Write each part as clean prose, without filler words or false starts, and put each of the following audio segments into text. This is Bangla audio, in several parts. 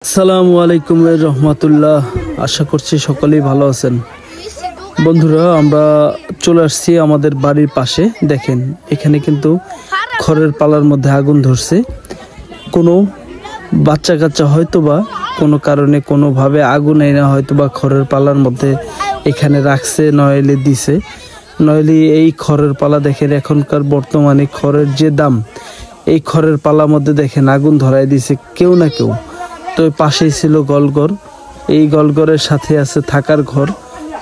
আসসালামু আলাইকুম রহমতুল্লাহ। আশা করছি সকলেই ভালো আছেন। বন্ধুরা, আমরা চলে আসছি আমাদের বাড়ির পাশে। দেখেন, এখানে কিন্তু খড়ের পালার মধ্যে আগুন ধরছে। কোনো বাচ্চা কাচ্চা হয়তোবা কোনো কারণে কোনোভাবে আগুন এনে হয়তোবা খড়ের পালার মধ্যে এখানে রাখছে, নইলে দিছে। নইলে এই খড়ের পালা দেখেন, এখনকার বর্তমানে খড়ের যে দাম, এই খড়ের পালার মধ্যে দেখেন আগুন ধরায় দিছে কেউ না কেউ। তো পাশেই ছিল গলঘর, এই গলঘরের সাথে আছে থাকার ঘর।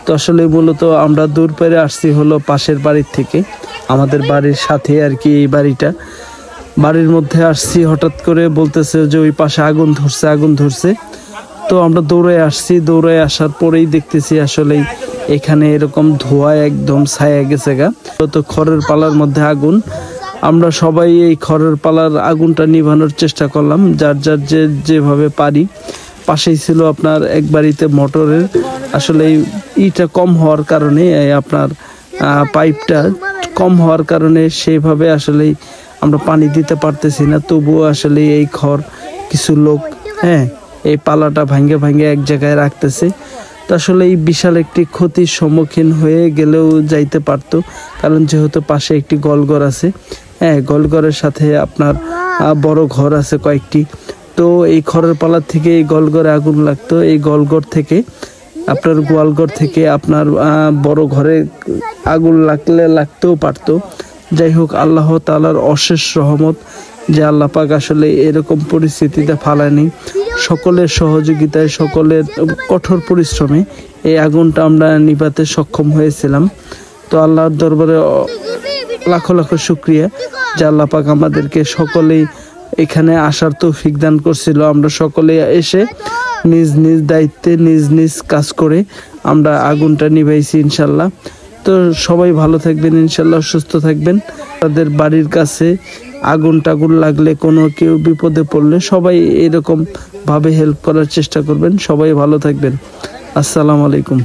তো আসলে মূলত আমরা দূর পেরে আসছি হলো পাশের বাড়ির থেকে, আমাদের বাড়ির সাথে আর কি এই বাড়িটা। বাড়ির মধ্যে আসছি, হঠাৎ করে বলতেছে যে ওই পাশে আগুন ধরছে, আগুন ধরছে। তো আমরা দৌড়ে আসছি, দৌড়ে আসার পরেই দেখতেছি আসলেই এখানে এরকম ধোঁয়ায় একদম ছায়া গেছে গা। তো খড়ের পালার মধ্যে আগুন। আমরা সবাই এই খড়ের পালার আগুনটা নিভানোর চেষ্টা করলাম, যার যার যেভাবে পারি। পাশেই ছিল আপনার এক বাড়িতে মোটরের আসলে ইটা কম হওয়ার কারণে, আপনার পাইপটা কম হওয়ার কারণে সেইভাবে আসলেই আমরা পানি দিতে পারতেছি না। তবুও আসলে এই খড় কিছু লোক এই পালাটা ভাঙ্গে ভাঙ্গে এক জায়গায় রাখতেছে। তো আসলে এই বিশাল একটি ক্ষতির সম্মুখীন হয়ে গেলেও যাইতে পারতো, কারণ যেহেতু পাশে একটি গোলঘর আছে। গোলঘরের সাথে আপনার বড় ঘর আছে কয়েকটি। তো এই খড়ের পালার থেকে এই গোলঘরে আগুন লাগতো, এই গোলঘর থেকে আপনার গোয়ালঘর থেকে আপনার বড় ঘরে আগুন লাগতেও পারতো। যাই হোক, আল্লাহ তাআলার অশেষ রহমত যে আল্লাহ পাক আসলে এরকম পরিস্থিতিতে ফালায়নি। সকলের সহযোগিতায়, সকলের কঠোর পরিশ্রমে এই আগুনটা আমরা নিভাতে সক্ষম হয়েছিলাম। তো আল্লাহর দরবারে লাখো লাখো শুকরিয়া যে আল্লাহ পাক আমাদেরকে সকলেই এখানে আসার তৌফিক দান করছিল। আমরা সকলে এসে নিজ নিজ দায়িত্বে নিজ নিজ কাজ করে আমরা আগুনটা নিভাইছি ইনশাল্লাহ। তো সবাই ভালো থাকবেন ইনশাল্লাহ, সুস্থ থাকবেন। তাদের বাড়ির কাছে আগুন টাগুন লাগলে, কোনো কেউ বিপদে পড়লে সবাই এরকম ভাবে হেল্প করার চেষ্টা করবেন। সবাই ভালো থাকবেন। আসসালামু আলাইকুম।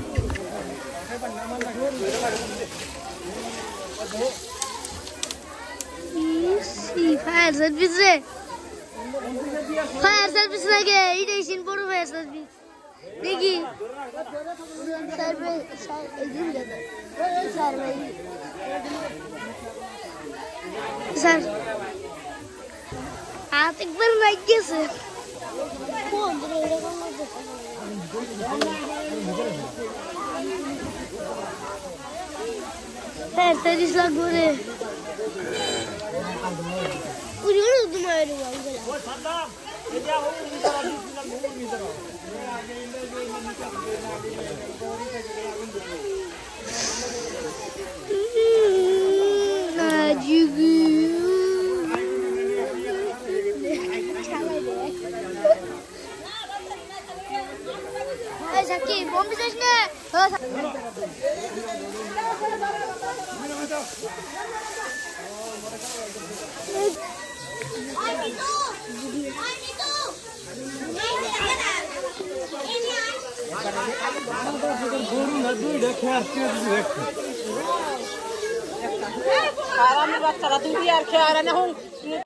ফায়ার সার্ভিস লাগে, এটাই সিন বড় ফায়ার সার্ভিস দেখি স্যার হাত একবার লাগ গেছে। ফায়ার সার্ভিস লাগবে রে। বাচ্চারা দুই আর খেয়ে